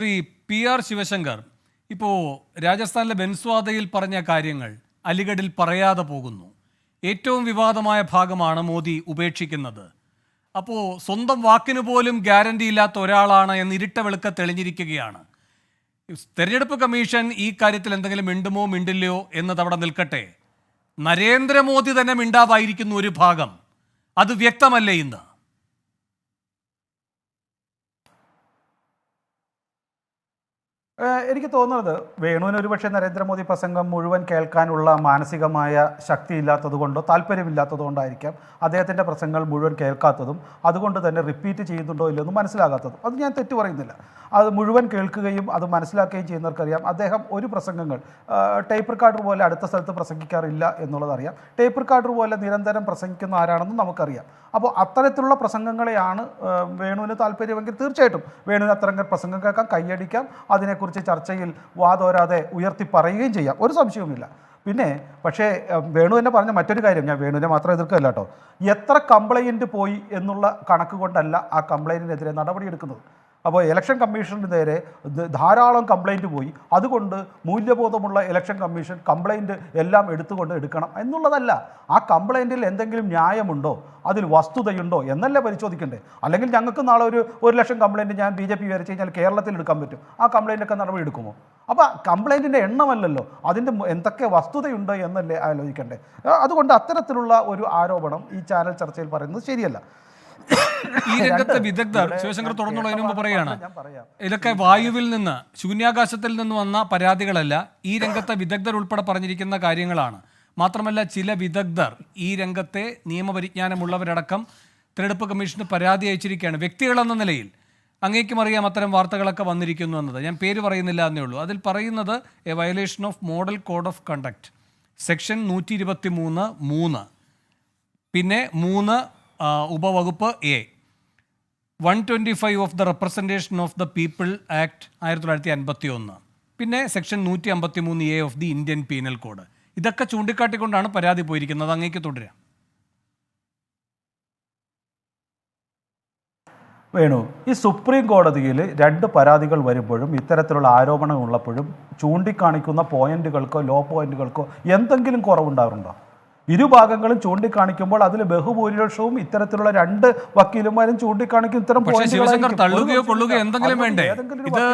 Shri PR Sivasankar ഇപ്പോൾ രാജസ്ഥാനിലെ ബൻസ്വാദയിൽ പറഞ്ഞ കാര്യങ്ങൾ അലിഗഡിൽ പറയാതെ പോകുന്നു. ഏറ്റവും വിവാദമായ ഭാഗമാണ് മോദി ഉപേക്ഷിക്കുന്നത്. അപ്പോൾ സ്വന്തം വാക്കിന് പോലും ഗ്യാരണ്ടി ഇല്ലാത്ത ഒരാളാണ് എന്ന് ഇരുട്ട വെളുക്ക തെളിഞ്ഞിരിക്കുകയാണ്. തെരഞ്ഞെടുപ്പ് കമ്മീഷൻ ഈ കാര്യത്തിൽ എന്തെങ്കിലും മിണ്ടുമോ മിണ്ടില്ലയോ എന്നത് അവിടെ നിൽക്കട്ടെ. നരേന്ദ്രമോദി തന്നെ മിണ്ടാതായിരിക്കുന്ന ഒരു ഭാഗം അത് വ്യക്തമല്ലേ ഇന്ന്? എനിക്ക് തോന്നുന്നത് വേണുവിന് ഒരുപക്ഷെ നരേന്ദ്രമോദി പ്രസംഗം മുഴുവൻ കേൾക്കാനുള്ള മാനസികമായ ശക്തി ഇല്ലാത്തതുകൊണ്ടോ താല്പര്യമില്ലാത്തതുകൊണ്ടായിരിക്കാം അദ്ദേഹത്തിൻ്റെ പ്രസംഗങ്ങൾ മുഴുവൻ കേൾക്കാത്തതും അതുകൊണ്ട് തന്നെ റിപ്പീറ്റ് ചെയ്യുന്നുണ്ടോ ഇല്ലെന്നും മനസ്സിലാകാത്തതും. അത് ഞാൻ തെറ്റു പറയുന്നില്ല. അത് മുഴുവൻ കേൾക്കുകയും അത് മനസ്സിലാക്കുകയും ചെയ്യുന്നവർക്കറിയാം. അദ്ദേഹം ഒരു പ്രസംഗങ്ങൾ ടേപ്പ് റെക്കോർഡർ പോലെ അടുത്ത സ്ഥലത്ത് പ്രസംഗിക്കാറില്ല എന്നുള്ളതറിയാം. ടേപ്പ് റെക്കോർഡർ പോലെ നിരന്തരം പ്രസംഗിക്കുന്ന ആരാണെന്നും നമുക്കറിയാം. അപ്പോൾ അത്തരത്തിലുള്ള പ്രസംഗങ്ങളെയാണ് വേണുവിന് താല്പര്യമെങ്കിൽ തീർച്ചയായിട്ടും വേണുവിന് അത്തരം പ്രസംഗം കേൾക്കാം, കൈയടിക്കാം, അതിനെക്കുറിച്ച് ചർച്ചയിൽ വാതോരാതെ ഉയർത്തി പറയുകയും ചെയ്യാം, ഒരു സംശയവുമില്ല. പിന്നെ പക്ഷേ വേണു തന്നെ പറഞ്ഞ മറ്റൊരു കാര്യം, ഞാൻ വേണുവിനെ മാത്രം എതിർക്കല്ല കേട്ടോ, എത്ര കംപ്ലയിൻറ്റ് പോയി എന്നുള്ള കണക്ക് കൊണ്ടല്ല ആ കംപ്ലയിൻറ്റിനെതിരെ നടപടിയെടുക്കുന്നത്. അപ്പോൾ ഇലക്ഷൻ കമ്മീഷന് നേരെ ധാരാളം കംപ്ലയിൻറ്റ് പോയി, അതുകൊണ്ട് മൂല്യബോധമുള്ള ഇലക്ഷൻ കമ്മീഷൻ കംപ്ലയിൻറ്റ് എല്ലാം എടുക്കണം എന്നുള്ളതല്ല. ആ കംപ്ലയിൻറ്റിൽ എന്തെങ്കിലും ന്യായമുണ്ടോ, അതിൽ വസ്തുതയുണ്ടോ എന്നല്ലേ പരിശോധിക്കണ്ടേ. അല്ലെങ്കിൽ ഞങ്ങൾക്ക് നാളെ ഒരു ലക്ഷം കംപ്ലയിൻറ്റ് ഞാൻ BJP വിചാരിച്ചു കഴിഞ്ഞാൽ കേരളത്തിൽ എടുക്കാൻ പറ്റും. ആ കംപ്ലയിൻ്റൊക്കെ നടപടി എടുക്കുമോ? അപ്പോൾ കംപ്ലയിൻറ്റിൻ്റെ എണ്ണമല്ലല്ലോ, അതിൻ്റെ എന്തൊക്കെ വസ്തുതയുണ്ട് എന്നല്ലേ ആലോചിക്കണ്ടേ. അതുകൊണ്ട് അത്തരത്തിലുള്ള ഒരു ആരോപണം ഈ ചാനൽ ചർച്ചയിൽ പറയുന്നത് ശരിയല്ല. ഈ രംഗത്തെ വിദഗ്ധർ ശിവശങ്കർ തുടർന്നുള്ളതിന് മുമ്പ് പറയുകയാണ്, ഇതൊക്കെ വായുവിൽ നിന്ന് ശൂന്യാകാശത്തിൽ നിന്ന് വന്ന പരാതികളല്ല, ഈ രംഗത്തെ വിദഗ്ധർ ഉൾപ്പെടെ പറഞ്ഞിരിക്കുന്ന കാര്യങ്ങളാണ്. മാത്രമല്ല ചില വിദഗ്ധർ ഈ രംഗത്തെ നിയമപരിജ്ഞാനമുള്ളവരടക്കം തിരഞ്ഞെടുപ്പ് കമ്മീഷന് പരാതി അയച്ചിരിക്കുകയാണ്. വ്യക്തികളെന്ന നിലയിൽ അങ്ങേക്കും അറിയാം അത്തരം വാർത്തകളൊക്കെ വന്നിരിക്കുന്നു എന്നത്. ഞാൻ പേര് പറയുന്നില്ല എന്നേ ഉള്ളൂ. അതിൽ പറയുന്നത് A violation of model code of conduct section 123(3), പിന്നെ 3 ഉപവകുപ്പ് A 125 of the representation of the people act 1951, പിന്നെ section 153A of the Indian penal code. ഇതൊക്കെ ചൂണ്ടിക്കാട്ടിക്കൊണ്ടാണ് പരാതി പോയിരിക്കുന്നത്. അങ്ങേക്ക് തുടരാം. വേണു, ഈ സുപ്രീം കോടതിയിൽ 2 പരാതികൾ വരുമ്പോഴും ഇത്തരത്തിലുള്ള ആരോപണങ്ങൾ ഉള്ളപ്പോഴും ചൂണ്ടിക്കാണിക്കുന്ന പോയിന്റുകൾക്കോ ലോ പോയിന്റുകൾക്കോ എന്തെങ്കിലും കുറവുണ്ടാകാറുണ്ടോ? ഇരുഭാഗങ്ങളും ചൂണ്ടിക്കാണിക്കുമ്പോൾ അതിൽ ബഹുഭൂരിപക്ഷവും ഇത്തരത്തിലുള്ള 2 വക്കീലുമാരും ചൂണ്ടിക്കാണിക്കും ഇത്തരം തള്ളുകയോ കൊള്ളുകയോ എന്തെങ്കിലും വേണ്ടേ? ഇത്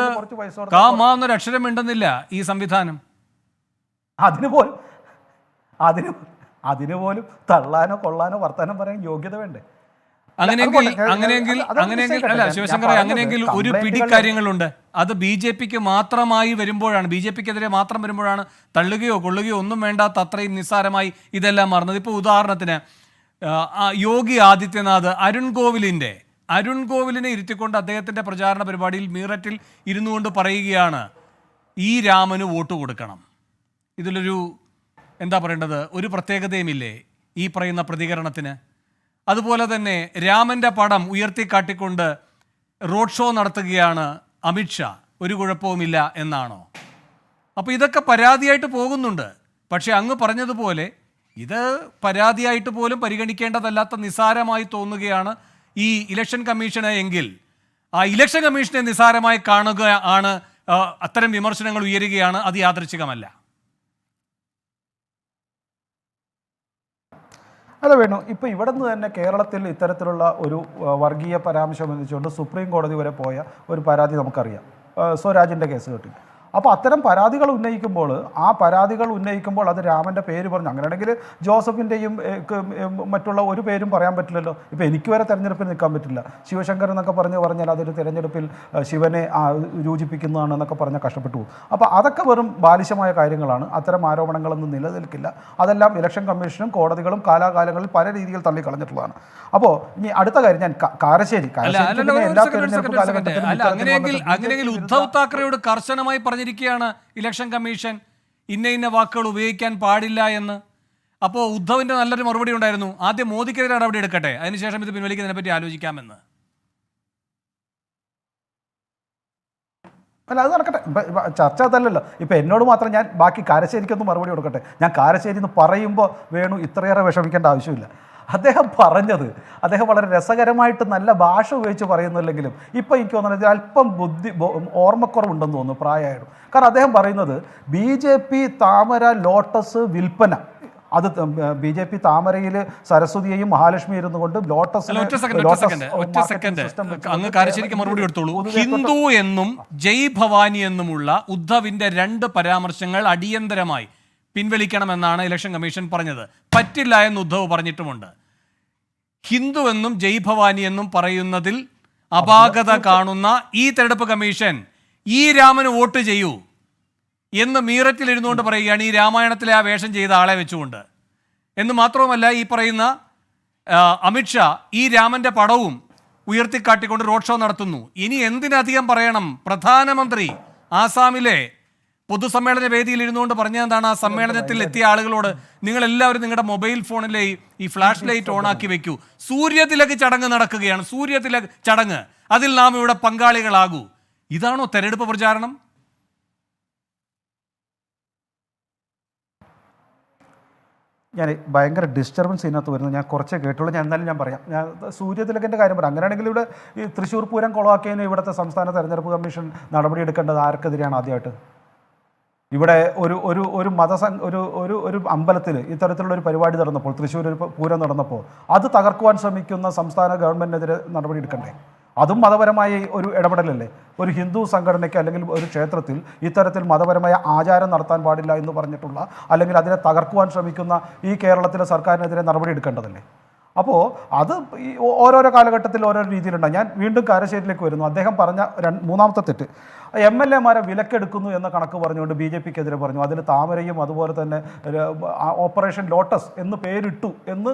അക്ഷരം മിണ്ടുന്നില്ല ഈ സംവിധാനം. അതിനുപോലും തള്ളാനോ കൊള്ളാനോ വർത്താനം പറയാൻ യോഗ്യത വേണ്ടേ? അങ്ങനെയെങ്കിൽ അല്ല ശിവശങ്കർ, അങ്ങനെയെങ്കിൽ ഒരു പിടി കാര്യങ്ങളുണ്ട്. അത് BJPക്ക് മാത്രമായി വരുമ്പോഴാണ്, BJPക്കെതിരെ മാത്രം വരുമ്പോഴാണ് തള്ളുകയോ കൊള്ളുകയോ ഒന്നും വേണ്ടാത്ത അത്രയും നിസ്സാരമായി ഇതെല്ലാം മാറുന്നത്. ഇപ്പോൾ ഉദാഹരണത്തിന് യോഗി ആദിത്യനാഥ് അരുൺ കോവിലിനെ ഇരുത്തിക്കൊണ്ട് അദ്ദേഹത്തിൻ്റെ പ്രചാരണ പരിപാടിയിൽ മീററ്റിൽ ഇരുന്നുകൊണ്ട് പറയുകയാണ്, ഈ രാമന് വോട്ട് കൊടുക്കണം. ഇതിലൊരു എന്താ പറയേണ്ടത്, ഒരു പ്രത്യേകതയുമില്ലേ ഈ പറയുന്ന പ്രതികരണത്തിന്? അതുപോലെ തന്നെ രാമൻ്റെ പടം ഉയർത്തിക്കാട്ടിക്കൊണ്ട് റോഡ് ഷോ നടത്തുകയാണ് അമിത്ഷാ, ഒരു കുഴപ്പവുമില്ല എന്നാണോ? അപ്പോൾ ഇതൊക്കെ പരാതിയായിട്ട് പോകുന്നുണ്ട്. പക്ഷേ അങ്ങ് പറഞ്ഞതുപോലെ ഇത് പരാതിയായിട്ട് പോലും പരിഗണിക്കേണ്ടതല്ലാത്ത നിസ്സാരമായി തോന്നുകയാണ് ഈ ഇലക്ഷൻ കമ്മീഷന് എങ്കിൽ ആ ഇലക്ഷൻ കമ്മീഷനെ നിസ്സാരമായി കാണുക ആണ്, അത്തരം വിമർശനങ്ങൾ ഉയരുകയാണ്. അത് യാദൃച്ഛികമല്ല. അല്ല വേണു, ഇപ്പോൾ ഇവിടെ നിന്ന് തന്നെ കേരളത്തിൽ ഇത്തരത്തിലുള്ള ഒരു വർഗീയ പരാമർശം വെച്ചുകൊണ്ട് സുപ്രീം കോടതി വരെ പോയ ഒരു പരാതി നമുക്കറിയാം, സ്വരാജിൻ്റെ കേസ് കേട്ടി. അപ്പോൾ അത്തരം പരാതികൾ ഉന്നയിക്കുമ്പോൾ അത് രാമൻ്റെ പേര് പറഞ്ഞു, അങ്ങനെയാണെങ്കിൽ ജോസഫിൻ്റെയും മറ്റുള്ള ഒരു പേരും പറയാൻ പറ്റില്ലല്ലോ. ഇപ്പോൾ എനിക്ക് വരെ തെരഞ്ഞെടുപ്പിൽ നിൽക്കാൻ പറ്റില്ല. ശിവശങ്കർ എന്നൊക്കെ പറഞ്ഞാൽ അതൊരു തെരഞ്ഞെടുപ്പിൽ ശിവനെ രൂചിപ്പിക്കുന്നതാണ് എന്നൊക്കെ പറഞ്ഞാൽ കഷ്ടപ്പെട്ടു പോകും. അപ്പോൾ അതൊക്കെ വെറും ബാലിശമായ കാര്യങ്ങളാണ്. അത്തരം ആരോപണങ്ങളൊന്നും നിലനിൽക്കില്ല. അതെല്ലാം ഇലക്ഷൻ കമ്മീഷനും കോടതികളും കാലാകാലങ്ങളിൽ പല രീതിയിൽ തള്ളിക്കളഞ്ഞിട്ടുള്ളതാണ്. അപ്പോൾ ഇനി അടുത്ത കാര്യം, ഞാൻ കാരശ്ശേരി അങ്ങനെയെങ്കിൽ ഉദ്ധവ് താക്കറെയോട് കർശനമായി പറഞ്ഞിരിക്കുകയാണ് ഇലക്ഷൻ കമ്മീഷൻ ഇന്ന വാക്കുകൾ ഉപയോഗിക്കാൻ പാടില്ല എന്ന്. അപ്പോൾ ഉദ്ധവിന്റെ നല്ലൊരു മറുപടി ഉണ്ടായിരുന്നു, ആദ്യം മോദിക്കെതിരെ നടപടി എടുക്കട്ടെ, അതിനുശേഷം ഇത് പിൻവലിക്കുന്നതിനെ പറ്റി ആലോചിക്കാമെന്ന്. അല്ല, അത് നടക്കട്ടെ, ചർച്ച അതല്ലല്ലോ. ഇപ്പം എന്നോട് മാത്രം ഞാൻ ബാക്കി കാരശ്ശേരിക്കൊന്ന് മറുപടി കൊടുക്കട്ടെ. ഞാൻ കാരശ്ശേരി എന്ന് പറയുമ്പോൾ വേണു ഇത്രയേറെ വിഷമിക്കേണ്ട ആവശ്യമില്ല. അദ്ദേഹം പറഞ്ഞത് അദ്ദേഹം വളരെ രസകരമായിട്ട് നല്ല ഭാഷ ഉപയോഗിച്ച് പറയുന്നില്ലെങ്കിലും ഇപ്പം എനിക്ക് തോന്നുന്നത് അല്പം ഓർമ്മക്കുറവുണ്ടെന്ന് തോന്നുന്നു പ്രായമായിരുന്നു. കാരണം അദ്ദേഹം പറയുന്നത് BJP താമര ലോട്ടസ് വിൽപ്പന, അത് BJP താമരയിൽ സരസ്വതിയെയും മഹാലക്ഷ്മി ഇരുന്നു കൊണ്ട് അങ്ങ് കാരശ്ശേരിക്ക് മറുപടി എടുത്തോളൂ. ഹിന്ദു എന്നും ജയ് ഭവാനി എന്നുമുള്ള ഉദ്ധവിന്റെ 2 പരാമർശങ്ങൾ അടിയന്തരമായി പിൻവലിക്കണമെന്നാണ് ഇലക്ഷൻ കമ്മീഷൻ പറഞ്ഞത്. പറ്റില്ല എന്ന് ഉദ്ധവ് പറഞ്ഞിട്ടുമുണ്ട്. ഹിന്ദു എന്നും ജയ് ഭവാനി എന്നും പറയുന്നതിൽ അപാകത കാണുന്ന ഈ തെരഞ്ഞെടുപ്പ് കമ്മീഷൻ ഈ രാമന് വോട്ട് ചെയ്യൂ എന്ന് മീററ്റിൽ ഇരുന്നുകൊണ്ട് പറയുകയാണ്, ഈ രാമായണത്തിലെ ആ വേഷം ചെയ്ത ആളെ വെച്ചുകൊണ്ട്. എന്ന് മാത്രവുമല്ല, ഈ പറയുന്ന അമിത്ഷാ ഈ രാമന്റെ പടവും ഉയർത്തിക്കാട്ടിക്കൊണ്ട് റോഡ് ഷോ നടത്തുന്നു. ഇനി എന്തിനധികം പറയണം? പ്രധാനമന്ത്രി ആസാമിലെ പൊതുസമ്മേളന വേദിയിൽ ഇരുന്നുകൊണ്ട് പറഞ്ഞതാണ്, ആ സമ്മേളനത്തിൽ എത്തിയ ആളുകളോട് നിങ്ങൾ എല്ലാവരും നിങ്ങളുടെ മൊബൈൽ ഫോണിലെ ഈ ഫ്ലാഷ് ലൈറ്റ് ഓണാക്കി വെക്കൂ, സൂര്യതിലക് ചടങ്ങ് നടക്കുകയാണ്, സൂര്യതിലക് ചടങ്ങ്, അതിൽ നാം ഇവിടെ പങ്കാളികളാകൂ. ഇതാണോ തെരഞ്ഞെടുപ്പ് പ്രചാരണം? ഞാൻ ഭയങ്കര ഡിസ്റ്റർബൻസ് ഇതിനകത്ത് വരുന്നത് ഞാൻ കുറച്ചേ കേട്ടുള്ളൂ. എന്നാലും ഞാൻ പറയാം. ഞാൻ സൂര്യതിലകൻ്റെ കാര്യം പറയാം. അങ്ങനെയാണെങ്കിൽ ഇവിടെ ഈ തൃശ്ശൂർ പൂരം കൊളവാക്കിയതിന് ഇവിടുത്തെ സംസ്ഥാന തെരഞ്ഞെടുപ്പ് കമ്മീഷൻ നടപടിയെടുക്കേണ്ടത് ആർക്കെതിരെയാണ്? ആദ്യമായിട്ട് ഇവിടെ ഒരു അമ്പലത്തിൽ ഇത്തരത്തിലുള്ള ഒരു പരിപാടി നടന്നപ്പോൾ, തൃശ്ശൂർ ഒരു പൂരം നടന്നപ്പോൾ അത് തകർക്കുവാൻ ശ്രമിക്കുന്ന സംസ്ഥാന ഗവൺമെൻറ്റിനെതിരെ നടപടി എടുക്കണ്ടേ? അതും മതപരമായ ഒരു ഇടപെടലല്ലേ? ഒരു ഹിന്ദു സംഘടനയ്ക്ക് അല്ലെങ്കിൽ ഒരു ക്ഷേത്രത്തിൽ ഇത്തരത്തിൽ മതപരമായ ആചാരം നടത്താൻ പാടില്ല എന്ന് പറഞ്ഞിട്ടുള്ള, അല്ലെങ്കിൽ അതിനെ തകർക്കുവാൻ ശ്രമിക്കുന്ന ഈ കേരളത്തിലെ സർക്കാരിനെതിരെ നടപടി എടുക്കേണ്ടതല്ലേ? അപ്പോൾ അത് ഈ ഓരോരോ കാലഘട്ടത്തിൽ ഓരോരോ രീതിയിലുണ്ടാകും. ഞാൻ വീണ്ടും കാരശ്ശേരിയിലേക്ക് വരുന്നു. അദ്ദേഹം പറഞ്ഞ മൂന്നാമത്തെ തെറ്റ്, MLA-മാരെ വിലക്കെടുക്കുന്നു എന്ന കണക്ക് പറഞ്ഞുകൊണ്ട് BJP-ക്കെതിരെ പറഞ്ഞു. അതിൽ താമരയും അതുപോലെ തന്നെ ഓപ്പറേഷൻ ലോട്ടസ് എന്ന് പേരിട്ടു എന്ന്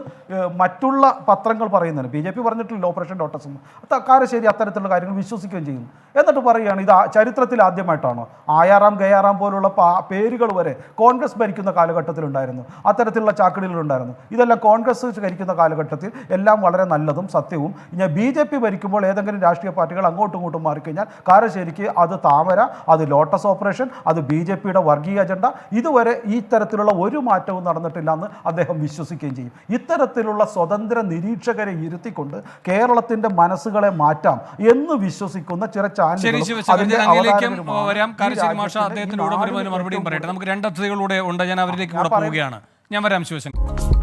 മറ്റുള്ള പത്രങ്ങൾ പറയുന്നതിന് BJP പറഞ്ഞിട്ടില്ല ഓപ്പറേഷൻ ലോട്ടസ് എന്ന്. കാരശ്ശേരി അത്തരത്തിലുള്ള കാര്യങ്ങൾ വിശ്വസിക്കുകയും ചെയ്യുന്നു. എന്നിട്ട് പറയുകയാണ് ഇത് ചരിത്രത്തിൽ ആദ്യമായിട്ടാണോ? ആയാറാം ഗയാറാം പോലുള്ള പേരുകൾ വരെ കോൺഗ്രസ് ഭരിക്കുന്ന കാലഘട്ടത്തിലുണ്ടായിരുന്നു, അത്തരത്തിലുള്ള ചാക്കടികളുണ്ടായിരുന്നു. ഇതെല്ലാം കോൺഗ്രസ് ഭരിക്കുന്ന കാലഘട്ടത്തിൽ എല്ലാം വളരെ നല്ലതും സത്യവും. ഇനി BJP ഭരിക്കുമ്പോൾ ഏതെങ്കിലും രാഷ്ട്രീയ പാർട്ടികൾ അങ്ങോട്ടും ഇങ്ങോട്ടും മാറിക്കഴിഞ്ഞാൽ കാരശ്ശേരിക്ക് അത് താമര, അത് ലോട്ടസ് ഓപ്പറേഷൻ, അത് BJP-യുടെ വർഗീയ അജണ്ട, ഇതുവരെ ഈ തരത്തിലുള്ള ഒരു മാറ്റവും നടന്നിട്ടില്ല എന്ന് അദ്ദേഹം വിശ്വസിക്കുകയും ചെയ്യും. ഇത്തരത്തിലുള്ള സ്വതന്ത്ര നിരീക്ഷകരെ ഇരുത്തിക്കൊണ്ട് കേരളത്തിന്റെ മനസ്സുകളെ മാറ്റാം എന്ന് വിശ്വസിക്കുന്ന ചില മറുപടിയും പറയട്ടെ. നമുക്ക് 2 അതിഥികളുടെ ഉണ്ട്, ഞാൻ അവരിലേക്ക് കൂടെ പോവുകയാണ്. ഞാൻ വരാം ശിവശങ്കർ.